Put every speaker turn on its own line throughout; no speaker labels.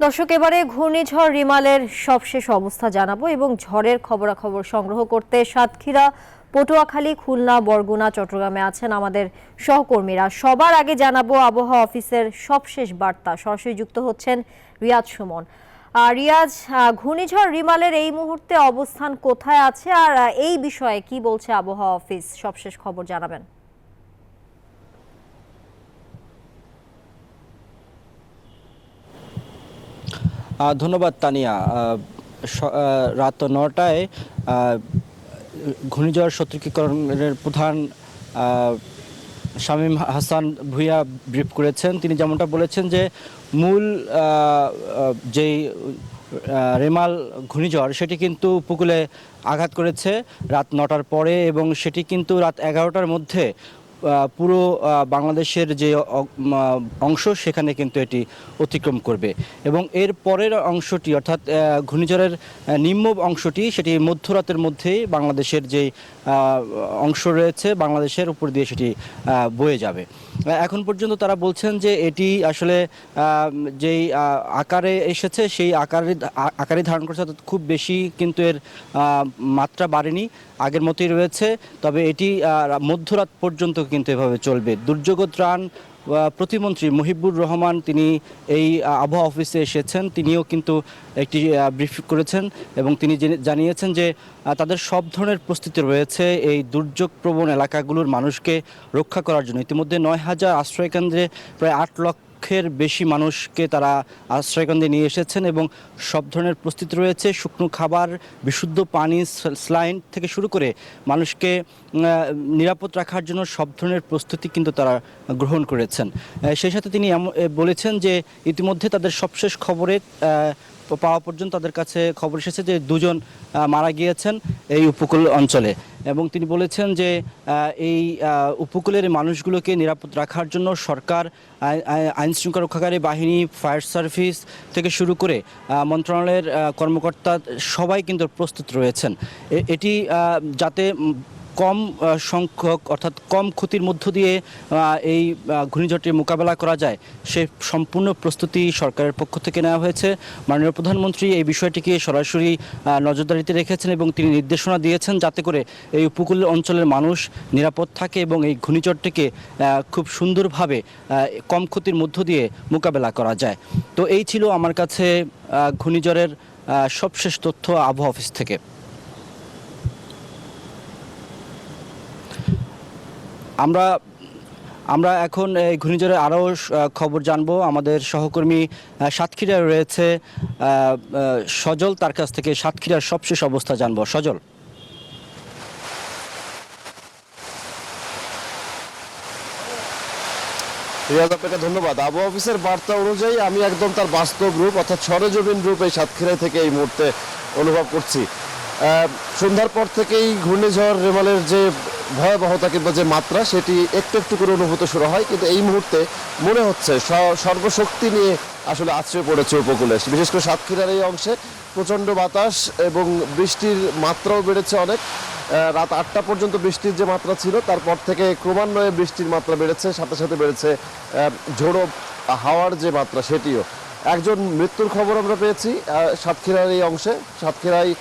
দর্শক, এবারে ঘূর্ণিঝড় রিমালের সবশেষ অবস্থা জানাবো এবং ঝড়ের খবরাখবর সংগ্রহ করতে সাতক্ষীরা, পটুয়াখালী, খুলনা, বরগুনা, চট্টগ্রামে আছেন আমাদের সহকর্মীরা। সবার আগে জানাবো আবহাওয়া অফিসের সবশেষ বার্তা। সরাসরি যুক্ত হচ্ছেন রিয়াজ সুমন। রিয়াজ, ঘূর্ণিঝড় রিমালের এই মুহূর্তে অবস্থান কোথায় আছে আর এই বিষয়ে কি বলছে আবহাওয়া অফিস? সবশেষ খবর জানাবেন।
ধন্যবাদ তানিয়া। রাত ৯টায় ঘূর্ণিঝড় সতর্কীকরণের প্রধান শামীম হাসান ভূঁইয়া ব্রিফ করেছেন। তিনি যেমনটা বলেছেন যে মূল যেই রেমাল ঘূর্ণিঝড় সেটি কিন্তু উপকূলে আঘাত করেছে রাত ৯টার পরে এবং সেটি কিন্তু রাত ১১টার মধ্যে পুরো বাংলাদেশের যে অংশ সেখানে কিন্তু এটি অতিক্রম করবে এবং এর পরের অংশটি অর্থাৎ ঘূর্ণিঝড়ের নিম্ন অংশটি সেটি মধ্যরাতের মধ্যেই বাংলাদেশের যে অংশ রয়েছে বাংলাদেশের উপর দিয়ে সেটি বয়ে যাবে। এখন পর্যন্ত তারা বলছেন যে এটি আসলে যেই আকারে এসেছে সেই আকারে ধারণ করছে, অর্থাৎ খুব বেশি কিন্তু এর মাত্রা বাড়েনি, আগের মতোই রয়েছে। তবে এটি মধ্যরাত পর্যন্ত কিন্তু এভাবে চলবে। দুর্যোগ ত্রাণ প্রতিমন্ত্রী মুহিবুর রহমান তিনি এই আবহাওয়া অফিসে এসেছেন, তিনিও কিন্তু একটি ব্রিফ করেছেন এবং তিনি জানিয়েছেন যে তাদের সব ধরনের প্রস্তুতি রয়েছে এই দুর্যোগ প্রবণ এলাকাগুলোর মানুষকে রক্ষা করার জন্য। ইতিমধ্যে ৯,০০০ আশ্রয়কেন্দ্রে প্রায় ৮ লক্ষের বেশি মানুষকে তারা আশ্রয়কেন্দ্রে নিয়ে এসেছেন এবং সব ধরনের প্রস্তুতি রয়েছে। শুকনো খাবার, বিশুদ্ধ পানি, স্যালাইন থেকে শুরু করে মানুষকে নিরাপদ রাখার জন্য সব ধরনের প্রস্তুতি কিন্তু তারা গ্রহণ করেছেন। সেই সাথে তিনি বলেছেন যে ইতিমধ্যে তাদের সবশেষ খবরে পাওয়া পর্যন্ত তাদের কাছে খবর এসেছে যে ২ জন মারা গিয়েছেন এই উপকূল অঞ্চলে এবং তিনি বলেছেন যে এই উপকূলের মানুষগুলোকে নিরাপদ রাখার জন্য সরকার, আইন শৃঙ্খলা রক্ষাকারী বাহিনী, ফায়ার সার্ভিস থেকে শুরু করে মন্ত্রণালয়ের কর্মকর্তা সবাই কিন্তু প্রস্তুত রয়েছেন এটি যাতে কম সংখ্যক অর্থাৎ কম ক্ষতির মধ্য দিয়ে এই ঘূর্ণিঝড়টি মোকাবেলা করা যায় সে সম্পূর্ণ প্রস্তুতি সরকারের পক্ষ থেকে নেওয়া হয়েছে। মাননীয় প্রধানমন্ত্রী এই বিষয়টিকে সরাসরি নজরদারিতে রেখেছেন এবং তিনি নির্দেশনা দিয়েছেন যাতে করে এই উপকূল অঞ্চলের মানুষ নিরাপদ থাকে এবং এই ঘূর্ণিঝড়টিকে খুব সুন্দরভাবে কম ক্ষতির মধ্য দিয়ে মোকাবেলা করা যায়। তো এই ছিল আমার কাছে ঘূর্ণিঝড়ের সবশেষ তথ্য আবহাওয়া অফিস থেকে। আমরা এখন এই ঘূর্ণিঝড়ের আরও খবর জানবো। আমাদের সহকর্মী সাতক্ষীরায় রয়েছে সজল, তার কাছ থেকে সাতক্ষীরার সবশেষ অবস্থা জানবো। সজল।
রিয়াজ, আপনাকে ধন্যবাদ। আবহাওয়া অফিসের বার্তা অনুযায়ী আমি একদম তার বাস্তব রূপ অর্থাৎ সরেজমিন রূপ এই সাতক্ষীরায় থেকে এই মুহূর্তে অনুভব করছি। সন্ধ্যার পর থেকেই ঘূর্ণিঝড় রেমালের যে ভয়াবহতা কিংবা যে মাত্রা সেটি একটু একটু করে অনুভূত শুরু হয়, কিন্তু এই মুহূর্তে মনে হচ্ছে সর্বশক্তি নিয়ে আসলে আশ্রয় পড়েছে উপকূলে, বিশেষ করে সাতক্ষীরার এই অংশে প্রচণ্ড বাতাস এবং বৃষ্টির মাত্রাও বেড়েছে অনেক। রাত ৮টা পর্যন্ত বৃষ্টির যে মাত্রা ছিল তারপর থেকে ক্রমান্বয়ে বৃষ্টির মাত্রা বেড়েছে, সাথে সাথে বেড়েছে ঝোড়ো হাওয়ার যে মাত্রা সেটিও। একজন মৃত্যুর খবর আমরা পেয়েছি সাতক্ষীরার এই অংশে। সাতক্ষীরায়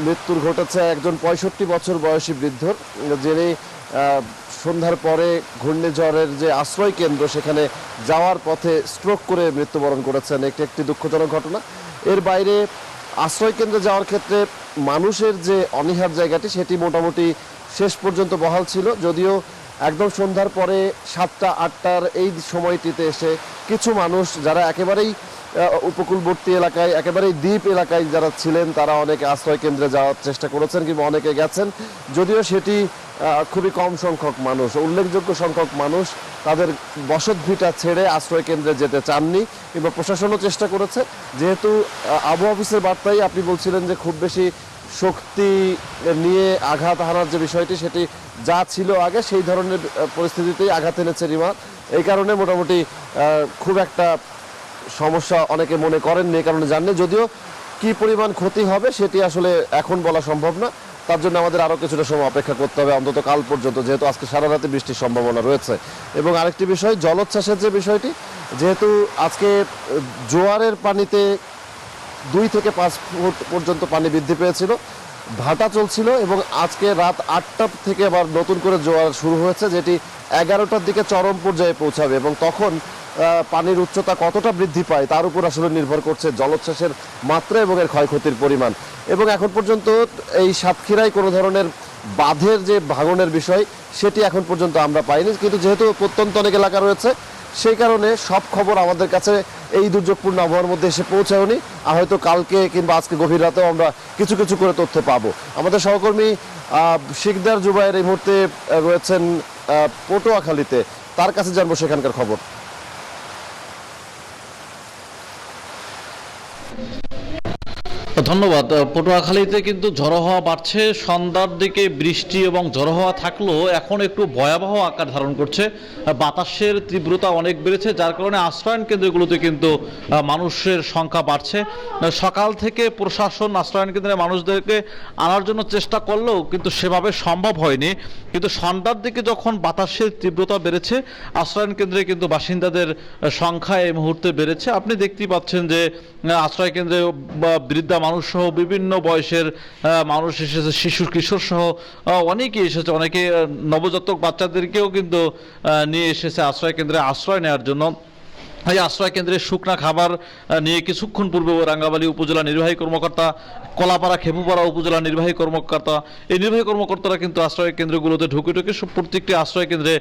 মৃত্যুর ঘটেছে একজন ৬৫ বছর বয়সী বৃদ্ধর, যিনি সন্ধ্যার পরে ঘূর্ণিঝড়ের যে আশ্রয় কেন্দ্র সেখানে যাওয়ার পথে স্ট্রোক করে মৃত্যুবরণ করেছেন। একটি দুঃখজনক ঘটনা। এর বাইরে আশ্রয় কেন্দ্রে যাওয়ার ক্ষেত্রে মানুষের যে অনীহার জায়গাটি সেটি মোটামুটি শেষ পর্যন্ত বহাল ছিল, যদিও একদম সন্ধ্যার পরে ৭টা ৮টার এই সময়টিতে এসে কিছু মানুষ যারা একেবারেই উপকূলবর্তী এলাকায়, একেবারেই দ্বীপ এলাকায় যারা ছিলেন তারা অনেকে আশ্রয় কেন্দ্রে যাওয়ার চেষ্টা করেছেন কিংবা অনেকে গেছেন, যদিও সেটি খুবই কম সংখ্যক মানুষ। উল্লেখযোগ্য সংখ্যক মানুষ তাদের বসতভিটা ছেড়ে আশ্রয় কেন্দ্রে যেতে চাননি কিংবা প্রশাসনও চেষ্টা করেছে। যেহেতু আবহাওয়া অফিসের বার্তায় আপনি বলছিলেন যে খুব বেশি শক্তি নিয়ে আঘাত হানার যে বিষয়টি সেটি যা ছিল আগে সেই ধরনের পরিস্থিতিতেই আঘাত এনেছে রিমাল। এই কারণে মোটামুটি খুব একটা সমস্যা অনেকে মনে করেননি, এই কারণে জাননি। যদিও কি পরিমাণ ক্ষতি হবে সেটি আসলে এখন বলা সম্ভব না, তার জন্য আমাদের আরও কিছুটা সময় অপেক্ষা করতে হবে, অন্তত কাল পর্যন্ত, যেহেতু আজকে সারা রাতে বৃষ্টির সম্ভাবনা রয়েছে। এবং আরেকটি বিষয়, জলোচ্ছ্বাসের যে বিষয়টি, যেহেতু আজকে জোয়ারের পানিতে 2 থেকে 5 ফুট পর্যন্ত পানি বৃদ্ধি পেয়েছিল, ভাটা চলছিল এবং আজকে রাত 8টা থেকে আবার নতুন করে জোয়ার শুরু হয়েছে, যেটি 11টার দিকে চরম পর্যায়ে পৌঁছাবে এবং তখন পানির উচ্চতা কতটা বৃদ্ধি পায় তার উপর আসলে নির্ভর করছে জলোচ্ছ্বাসের মাত্রা এবং এর ক্ষয়ক্ষতির পরিমাণ। এবং এখন পর্যন্ত এই সাতক্ষীরায় কোনো ধরনের বাঁধের যে ভাঙনের বিষয় সেটি এখন পর্যন্ত আমরা পাইনি, কিন্তু যেহেতু প্রত্যন্ত অনেক এলাকা রয়েছে সেই কারণে সব খবর আমাদের কাছে এই দুর্যোগপূর্ণ আবহাওয়ার মধ্যে এসে পৌঁছায়নি। আর হয়তো কালকে কিংবা আজকে গভীর রাতেও আমরা কিছু কিছু করে তথ্য পাবো। আমাদের সহকর্মী শিকদার জুবায়ের এই মুহূর্তে রয়েছেন পটুয়াখালীতে, তার কাছে জানবো সেখানকার খবর।
ধন্যবাদ। পটুয়াখালীতে কিন্তু ঝড়ো হাওয়া বাড়ছে, সন্ধ্যার দিকে বৃষ্টি এবং ঝড়ো হাওয়া থাকলেও এখন একটু ভয়াবহ আকার ধারণ করছে। বাতাসের তীব্রতা অনেক বেড়েছে, যার কারণে আশ্রয়ণ কেন্দ্রগুলোতে কিন্তু মানুষের সংখ্যা বাড়ছে। সকাল থেকে প্রশাসন আশ্রয়ণ কেন্দ্রে মানুষদেরকে আনার জন্য চেষ্টা করলেও কিন্তু সেভাবে সম্ভব হয়নি। কিন্তু সন্ধ্যার দিকে যখন বাতাসের তীব্রতা বেড়েছে, আশ্রয়ণ কেন্দ্রে কিন্তু বাসিন্দাদের সংখ্যা এই মুহূর্তে বেড়েছে। আপনি দেখতেই পাচ্ছেন যে আশ্রয় কেন্দ্রে বৃদ্ধা মানুষ সহ বিভিন্ন বয়সের মানুষ এসেছে, শিশু কিশোর সহ অনেকেই এসেছে, অনেকে নবজাতক বাচ্চাদেরকেও কিন্তু নিয়ে এসেছে আশ্রয় কেন্দ্রে আশ্রয় নেওয়ার জন্য। এই আশ্রয় কেন্দ্রের শুকনা খাবার নিয়ে কিছুক্ষণ পূর্বে রাঙ্গামালী উপজেলা নির্বাহী কর্মকর্তা, কলাপাড়া খেপুপাড়া উপজেলা নির্বাহী কর্মকর্তা, এই নির্বাহী কর্মকর্তারা কিন্তু আশ্রয় কেন্দ্রগুলোতে ঢুকে ঢুকে প্রত্যেকটি আশ্রয় কেন্দ্রে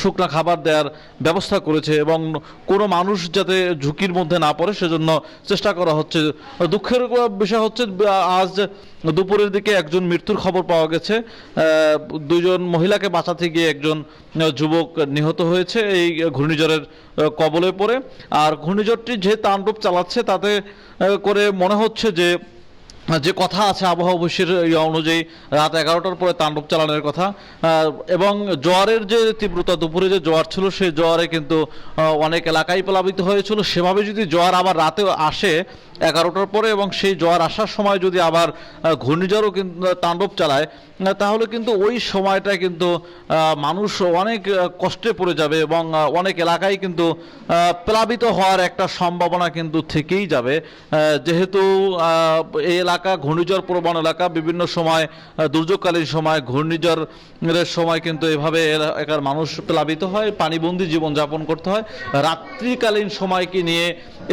শুকনা খাবার দেওয়ার ব্যবস্থা করেছে এবং কোনো মানুষ যাতে ঝুঁকির মধ্যে না পড়ে সেজন্য চেষ্টা করা হচ্ছে। দুঃখের বিষয় হচ্ছে আজ দুপুরের দিকে একজন মৃত্যুর খবর পাওয়া গেছে। 2জন মহিলাকে বাঁচাতে গিয়ে একজন যুবক নিহত হয়েছে এই ঘূর্ণিঝড়ের কবলে পড়ে। আর ঘূর্ণিঝড়টি যে তাণ্ডব চালাচ্ছে তাতে করে মনে হচ্ছে যে কথা আছে আবহাওয়া অবশ্যের অনুযায়ী রাত 11টার পরে তাণ্ডব চালানোর কথা। এবং জোয়ারের যে তীব্রতা, দুপুরে যে জোয়ার ছিল সেই জোয়ারে কিন্তু অনেক এলাকায় প্লাবিত হয়েছিল। সেভাবে যদি জোয়ার আবার রাতে আসে 11টার পরে এবং সেই জোয়ার আসার সময় যদি আবার ঘূর্ণিঝড়ও কিন্তু তাণ্ডব চালায়, তাহলে কিন্তু ওই সময়টা কিন্তু মানুষ অনেক কষ্টে পড়ে যাবে এবং অনেক এলাকায় কিন্তু প্লাবিত হওয়ার একটা সম্ভাবনা কিন্তু থেকেই যাবে। যেহেতু এই এলাকা ঘূর্ণিঝড় প্রবণ এলাকা, বিভিন্ন সময় দুর্যোগকালীন সময় ঘূর্ণিঝড়ের সময় কিন্তু এভাবে এলাকার মানুষ প্লাবিত হয়, পানিবন্দী জীবনযাপন করতে হয়। রাত্রিকালীন সময়কে নিয়ে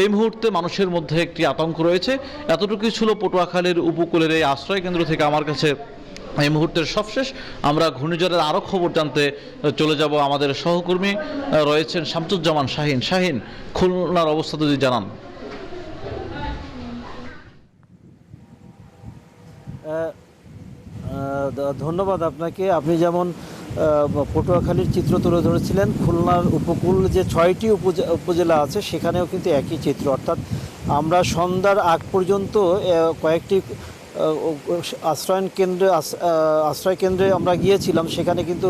এই মুহূর্তে মানুষের মধ্যে একটি আতঙ্ক রয়েছে। এতটুকুই ছিল পটুয়াখালীর উপকূলের এই আশ্রয় কেন্দ্র থেকে আমার কাছে এই মুহূর্তের সবশেষ। আমরা ঘূর্ণিঝড়ের আরও খবর জানতে চলে যাব। আমাদের সহকর্মী রয়েছেন শামসুজ্জামান শাহিন। শাহিন, খুলনার অবস্থা যদি জানান।
ধন্যবাদ আপনাকে। আপনি যেমন পটুয়াখালীর চিত্র তুলে ধরেছিলেন, খুলনার উপকূল যে 6টি উপজেলা আছে সেখানেও কিন্তু একই চিত্র। অর্থাৎ আমরা সন্ধ্যার আগ পর্যন্ত কয়েকটি আশ্রয় কেন্দ্রে আমরা গিয়েছিলাম, সেখানে কিন্তু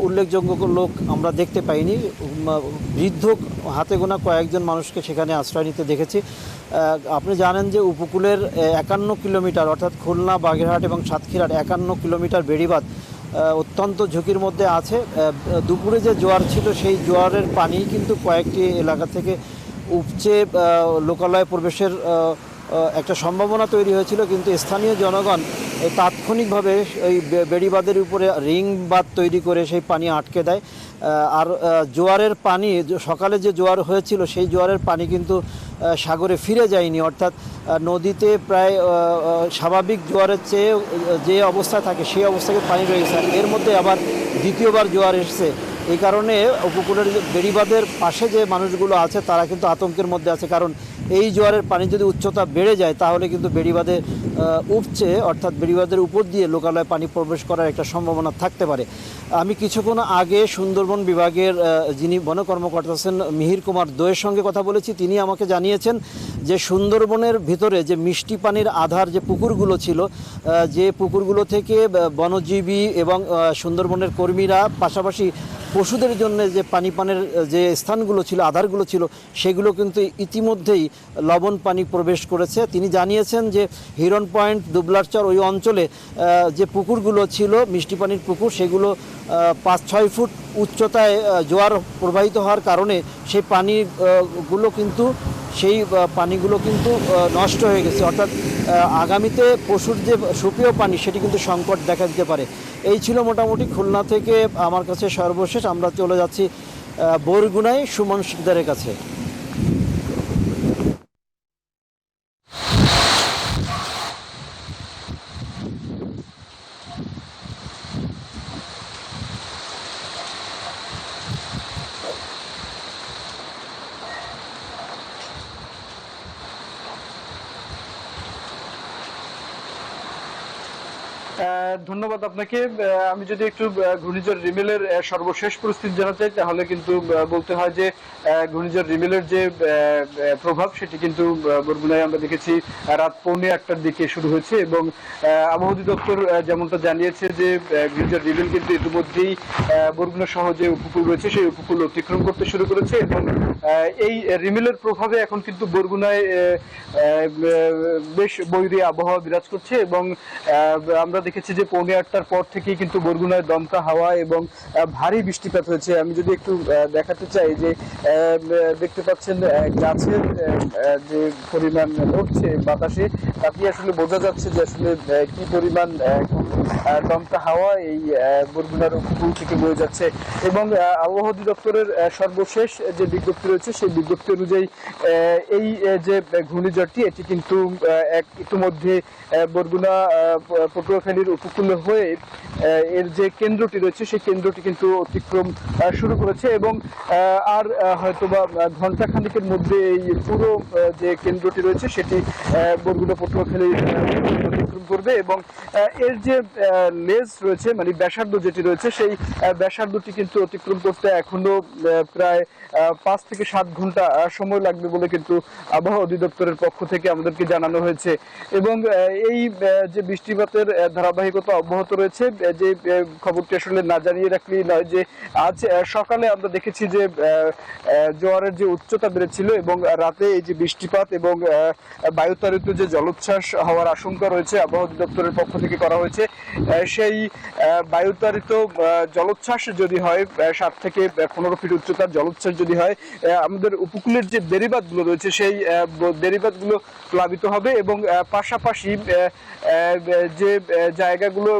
উল্লেখযোগ্য লোক আমরা দেখতে পাইনি। বৃদ্ধ হাতে গোনা কয়েকজন মানুষকে সেখানে আশ্রয় নিতে দেখেছি। আপনি জানেন যে উপকূলের 51 কিলোমিটার অর্থাৎ খুলনা, বাগেরহাট এবং সাতক্ষীরার 51 কিলোমিটার বেড়িবাঁধ অত্যন্ত ঝুঁকির মধ্যে আছে। দুপুরে যে জোয়ার ছিল সেই জোয়ারের পানি কিন্তু কয়েকটি এলাকা থেকে উপচে লোকালয়ে প্রবেশের একটা সম্ভাবনা তৈরি হয়েছিল, কিন্তু স্থানীয় জনগণ তাৎক্ষণিকভাবে এই বেড়িবাঁধের উপরে রিং বাঁধ তৈরি করে সেই পানি আটকে দেয়। আর জোয়ারের পানি, সকালে যে জোয়ার হয়েছিল সেই জোয়ারের পানি কিন্তু সাগরে ফিরে যায়নি। অর্থাৎ নদীতে প্রায় স্বাভাবিক জোয়ারের চেয়ে যে অবস্থায় থাকে সেই অবস্থায় পানি রয়েছে। এর মধ্যে আবার দ্বিতীয়বার জোয়ার এসেছে। এই কারণে উপকূলের বেড়িবাঁধের পাশে যে মানুষগুলো আছে তারা কিন্তু আতঙ্কের মধ্যে আছে, কারণ এই জোয়ারের পানি যদি উচ্চতা বেড়ে যায় তাহলে কিন্তু বেড়িবাঁধে উপচে অর্থাৎ বেড়িবাঁধের উপর দিয়ে লোকালয়ে পানি প্রবেশ করার একটা সম্ভাবনা থাকতে পারে। আমি কিছুক্ষণ আগে সুন্দরবন বিভাগের যিনি বন কর্মকর্তা আছেন মিহির কুমার দোয়ের সঙ্গে কথা বলেছি। তিনি আমাকে জানিয়েছেন যে সুন্দরবনের ভিতরে যে মিষ্টি পানির আধার যে পুকুরগুলো ছিল, যে পুকুরগুলো থেকে বনজীবী এবং সুন্দরবনের কর্মীরা পাশাপাশি পশুদের জন্য যে পানি পানের যে স্থানগুলো ছিল, আধারগুলো ছিল, সেগুলো কিন্তু ইতিমধ্যেই লবণ পানি প্রবেশ করেছে। তিনি জানিয়েছেন যে হিরন পয়েন্ট, দুবলারচর ওই অঞ্চলে যে পুকুরগুলো ছিল মিষ্টি পানির পুকুর, সেগুলো 5-6 ফুট উচ্চতায় জোয়ার প্রবাহিত হওয়ার কারণে সেই পানিগুলো কিন্তু নষ্ট হয়ে গেছে। অর্থাৎ আগামীতে পশুর যে সুপেয় পানি সেটি কিন্তু সংকট দেখা দিতে পারে। এই ছিল মোটামুটি খুলনা থেকে আমার কাছে সর্বশেষ। আমরা চলে যাচ্ছি বরগুনায় সুমন শিকদারের কাছে।
ধন্যবাদ আপনাকে। আমি যদি একটু ঘূর্ণিঝড় রিমেলের সর্বশেষ পরিস্থিতি জানাতে চাই, তাহলে কিন্তু বলতে হয় যে ঘূর্ণিঝড় রিমেলের যে প্রভাব সেটি কিন্তু বরগুনায় আমরা দেখেছি রাত 1:45টার দিকে শুরু হয়েছে, এবং আবহাওয়া অধিদপ্তর যেমনটা জানিয়েছে যে ঘূর্ণিঝড় রিমেল কিন্তু ইতিমধ্যেই বরগুনা সহ যে উপকূল রয়েছে সেই উপকূল অতিক্রম করতে শুরু করেছে, এবং এই রিমেলের প্রভাবে এখন কিন্তু বরগুনায় বেশ বৈরী আবহাওয়া বিরাজ করছে। এবং আমরা দেখেছি যে 1:45টার পর থেকেই কিন্তু বরগুনায় দমকা হাওয়া এবং ভারী বৃষ্টিপাত হয়েছে। আমি যদি একটু দেখাতে চাই যে দেখতে পাচ্ছেন গাছের যে পরিমাণ নড়ছে বাতাসে, তাতে আসলে বোঝা যাচ্ছে যে আসলে কি পরিমাণ দমকা হাওয়া এই বরগুনার উপকূল থেকে বয়ে যাচ্ছে। এবং আবহাওয়া অধিদপ্তরের সর্বশেষ যে বিজ্ঞপ্তি রয়েছে সেই বিজ্ঞপ্তি অনুযায়ী এই যে ঘূর্ণিঝড়টি এটি কিন্তু ইতিমধ্যে বরগুনা পটুয়াখালীর উপকূল হয়ে এর যে কেন্দ্রটি রয়েছে সেই কেন্দ্রটি কিন্তু অতিক্রম শুরু করেছে, এবং আর হয়তোবা ঘন্টা খানিকের মধ্যে এই পুরো যে কেন্দ্রটি রয়েছে সেটি বরগুনা পটুয়াখালী অতিক্রম করবে। এবং এর যে লেজ রয়েছে, মানে ব্যাসার্ধ যেটি রয়েছে, সেই ব্যাসার্ধটি কিন্তু অতিক্রম করতে এখনো প্রায় 5 থেকে 7 ঘন্টা সময় লাগবে বলে কিন্তু আবহাওয়া অধিদপ্তরের পক্ষ থেকে আমাদেরকে জানানো হয়েছে। এবং এই যে বৃষ্টিপাতের ধারাবাহিকতা অব্যাহত রয়েছে, যে খবরটি আসলে না জানিয়ে রাখলেই নয় যে আজ সকালে আমরা দেখেছি যে জোয়ারের যে উচ্চতা বেড়েছিল, এবং রাতে এই যে বৃষ্টিপাত এবং বায়ুতাড়িত যে জলোচ্ছ্বাস হওয়ার আশঙ্কা রয়েছে আবহাওয়া অধিদপ্তরের পক্ষ থেকে করা হয়েছে। সেই বায়ুতাড়িত জলোচ্ছ্বাস যদি হয় 7 থেকে 15 ফিট উচ্চতার জলোচ্ছ্বাস যদি হয়, আমাদের উপকূলের যে বেড়িবাঁধগুলো রয়েছে সেই বেড়িবাঁধগুলো প্লাবিত হবে, এবং পাশাপাশি যে জায়গাগুলো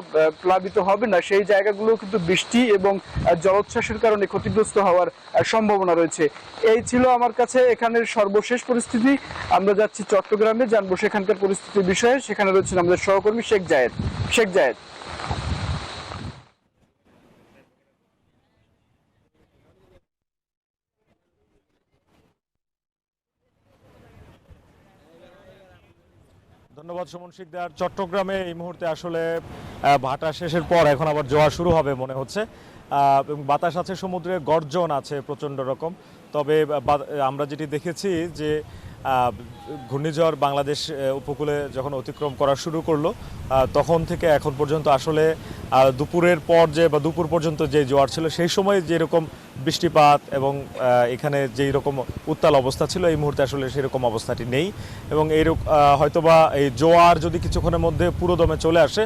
প্লাবিত হবে না সেই জায়গাগুলো কিন্তু বৃষ্টি এবং জলোচ্ছ্বাসের কারণে ক্ষতিগ্রস্ত হওয়ার সম্ভাবনা রয়েছে। এই ছিল আমার কাছে এখানের সর্বশেষ পরিস্থিতি। আমরা যাচ্ছি চট্টগ্রামে, জানবো সেখানকার পরিস্থিতির বিষয়ে। সেখানে রয়েছেন আমাদের সহকর্মী শেখ জায়েদ।
ধন্যবাদ সুমন শিকদার। চট্টগ্রামে এই মুহূর্তে আসলে ভাটা শেষের পর এখন আবার জোয়ার শুরু হবে মনে হচ্ছে, এবং বাতাস আছে, সমুদ্রে গর্জন আছে প্রচণ্ড রকম। তবে আমরা যেটি দেখেছি যে ঘূর্ণিঝড় বাংলাদেশ উপকূলে যখন অতিক্রম করা শুরু করলো তখন থেকে এখন পর্যন্ত আসলে দুপুরের পর বা দুপুর পর্যন্ত যে জোয়ার ছিল সেই সময় যেরকম বৃষ্টিপাত এবং এখানে যেই রকম উত্তাল অবস্থা ছিল এই মুহূর্তে আসলে সেরকম অবস্থাটি নেই। এবং হয়তোবা এই জোয়ার যদি কিছুক্ষণের মধ্যে পুরো দমে চলে আসে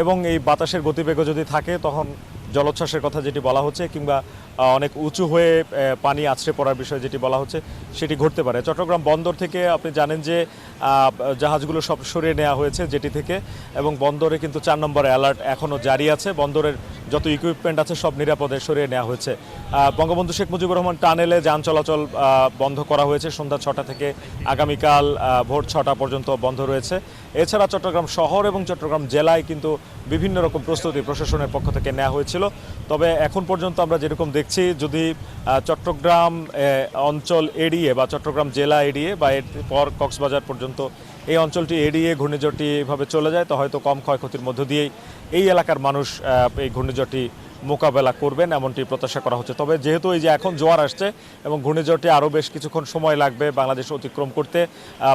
এবং এই বাতাসের গতিবেগও যদি থাকে, তখন জলোচ্ছ্বাসের কথা যেটি বলা হচ্ছে কিংবা অনেক উঁচু হয়ে পানি আছড়ে পড়ার বিষয় যেটি বলা হচ্ছে সেটি ঘটতে পারে। চট্টগ্রাম বন্দর থেকে আপনি জানেন যে জাহাজগুলো সব সরিয়ে নেওয়া হয়েছে যেটি থেকে, এবং বন্দরে কিন্তু 4 নম্বর অ্যালার্ট এখনও জারি আছে। বন্দরের যত ইকুইপমেন্ট আছে সব নিরাপদে সরিয়ে নেওয়া হয়েছে। বঙ্গবন্ধু শেখ মুজিবুর রহমান টানেলে যান চলাচল বন্ধ করা হয়েছে সন্ধ্যা 6টা থেকে আগামীকাল ভোর 6টা পর্যন্ত বন্ধ রয়েছে। এছাড়া চট্টগ্রাম শহর এবং চট্টগ্রাম জেলায় কিন্তু বিভিন্ন রকম প্রস্তুতি প্রশাসনের পক্ষ থেকে নেওয়া হয়েছিল। তবে এখন পর্যন্ত আমরা যেরকম দেখছি, যদি চট্টগ্রাম অঞ্চল এড়িয়ে বা চট্টগ্রাম জেলা এড়িয়ে বা এরপর কক্সবাজার পর্যন্ত এই অঞ্চলটি এড়িয়ে ঘূর্ণিঝড়টি এভাবে চলে যায়, তো হয়তো কম ক্ষয়ক্ষতির মধ্য দিয়েই এই এলাকার মানুষ এই ঘূর্ণিঝড়টি মোকাবেলা করবেন এমনটি প্রত্যাশা করা হচ্ছে। তবে যেহেতু এই যে এখন জোয়ার আসছে এবং ঘূর্ণিঝড়টি আরও বেশ কিছুক্ষণ সময় লাগবে বাংলাদেশ অতিক্রম করতে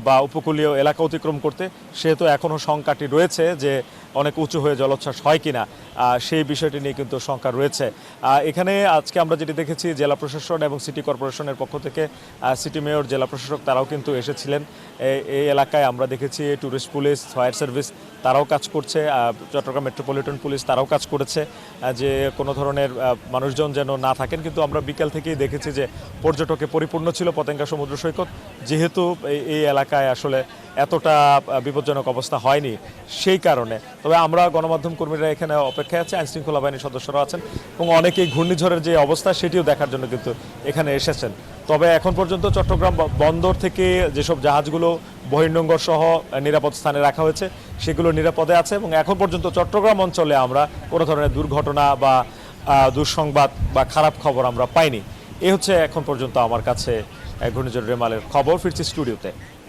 বা উপকূলীয় এলাকা অতিক্রম করতে, সেহেতু এখনও শঙ্কাটি রয়েছে যে অনেক উঁচু হয়ে জলোচ্ছ্বাস হয় কিনা, সেই বিষয়টি নিয়ে কিন্তু শঙ্কা রয়েছে। এখানে আজকে আমরা যেটি দেখেছি জেলা প্রশাসন এবং সিটি কর্পোরেশনের পক্ষ থেকে সিটি মেয়র, জেলা প্রশাসক তারাও কিন্তু এসেছিলেন এই এলাকায়। আমরা দেখেছি ট্যুরিস্ট পুলিশ, ফায়ার সার্ভিস তারাও কাজ করছে, চট্টগ্রাম মেট্রোপলিটন পুলিশ তারাও কাজ করেছে যে কোনো ধরনের মানুষজন যেন না থাকেন। কিন্তু আমরা বিকেল থেকেই দেখেছি যে পর্যটকে পরিপূর্ণ ছিল পতেঙ্গা সমুদ্র সৈকত, যেহেতু এই এলাকায় আসলে এতটা বিপজ্জনক অবস্থা হয়নি সেই কারণে। তবে আমরা গণমাধ্যম কর্মীরা এখানে অপেক্ষায় আছে, আইনশৃঙ্খলা বাহিনীর সদস্যরা আছেন এবং অনেকেই ঘূর্ণিঝড়ের যে অবস্থা সেটিও দেখার জন্য কিন্তু এখানে এসেছেন। তবে এখন পর্যন্ত চট্টগ্রাম বন্দর থেকে যেসব জাহাজগুলো বহির্নোঙর সহ নিরাপদ স্থানে রাখা হয়েছে সেগুলো নিরাপদে আছে এবং এখন পর্যন্ত চট্টগ্রাম অঞ্চলে আমরা কোনো ধরনের দুর্ঘটনা বা দুঃসংবাদ বা খারাপ খবর আমরা পাইনি। এ হচ্ছে এখন পর্যন্ত আমার কাছে ঘূর্ণিঝড় রেমালের খবর। ফিরছি স্টুডিওতে।